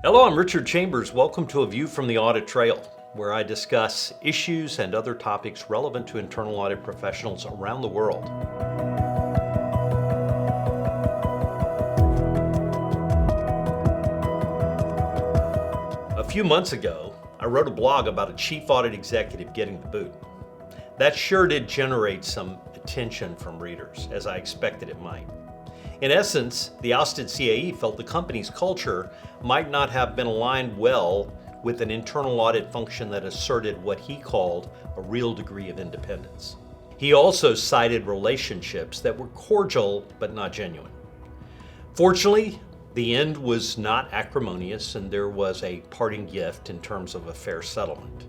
Hello, I'm Richard Chambers. Welcome to A View from the Audit Trail, where I discuss issues and other topics relevant to internal audit professionals around the world. A few months ago, I wrote a blog about a Chief Audit Executive getting the boot. That sure did generate some attention from readers, as I expected it might. In essence, the ousted CAE felt the company's culture might not have been aligned well with an internal audit function that asserted what he called a real degree of independence. He also cited relationships that were cordial but not genuine. Fortunately, the end was not acrimonious and there was a parting gift in terms of a fair settlement.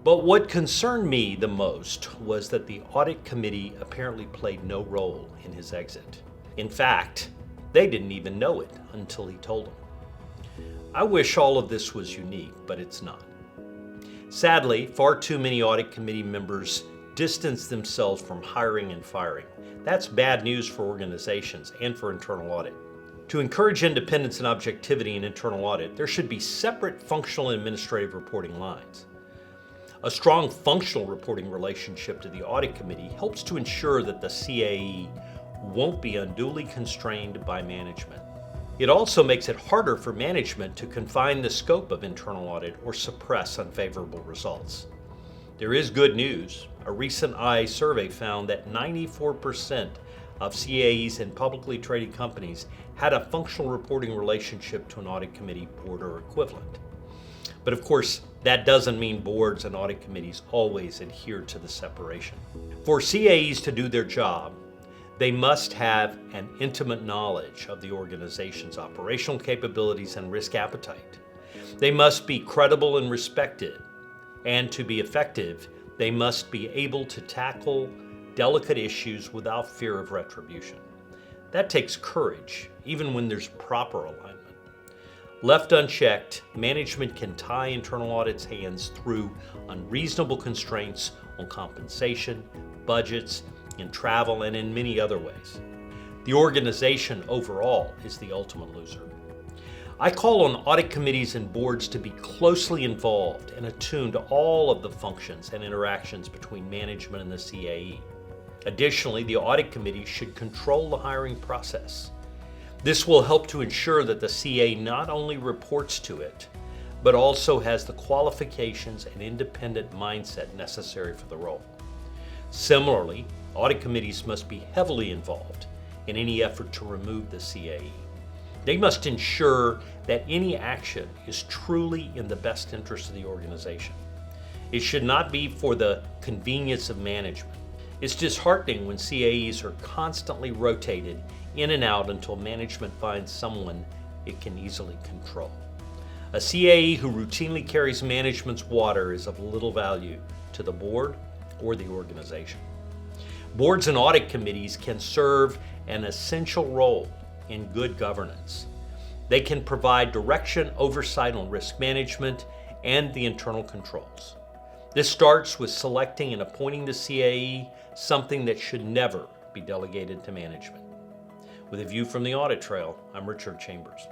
But what concerned me the most was that the audit committee apparently played no role in his exit. In fact, they didn't even know it until he told them. I wish all of this was unique, but it's not. Sadly, far too many audit committee members distance themselves from hiring and firing. That's bad news for organizations and for internal audit. To encourage independence and objectivity in internal audit, there should be separate functional and administrative reporting lines. A strong functional reporting relationship to the audit committee helps to ensure that the CAE won't be unduly constrained by management. It also makes it harder for management to confine the scope of internal audit or suppress unfavorable results. There is good news. A recent IA survey found that 94% of CAEs in publicly traded companies had a functional reporting relationship to an audit committee, board, or equivalent. But of course, that doesn't mean boards and audit committees always adhere to the separation. For CAEs to do their job, they must have an intimate knowledge of the organization's operational capabilities and risk appetite. They must be credible and respected, and to be effective, they must be able to tackle delicate issues without fear of retribution. That takes courage, even when there's proper alignment. Left unchecked, management can tie internal audit's hands through unreasonable constraints on compensation, budgets, in travel, and in many other ways. The organization overall is the ultimate loser. I call on audit committees and boards to be closely involved and attuned to all of the functions and interactions between management and the CAE. Additionally, the audit committee should control the hiring process. This will help to ensure that the CAE not only reports to it, but also has the qualifications and independent mindset necessary for the role. Similarly, audit committees must be heavily involved in any effort to remove the CAE. They must ensure that any action is truly in the best interest of the organization. It should not be for the convenience of management. It's disheartening when CAEs are constantly rotated in and out until management finds someone it can easily control. A CAE who routinely carries management's water is of little value to the board or the organization. Boards and audit committees can serve an essential role in good governance. They can provide direction, oversight on risk management, and the internal controls. This starts with selecting and appointing the CAE, something that should never be delegated to management. With a view from the audit trail, I'm Richard Chambers.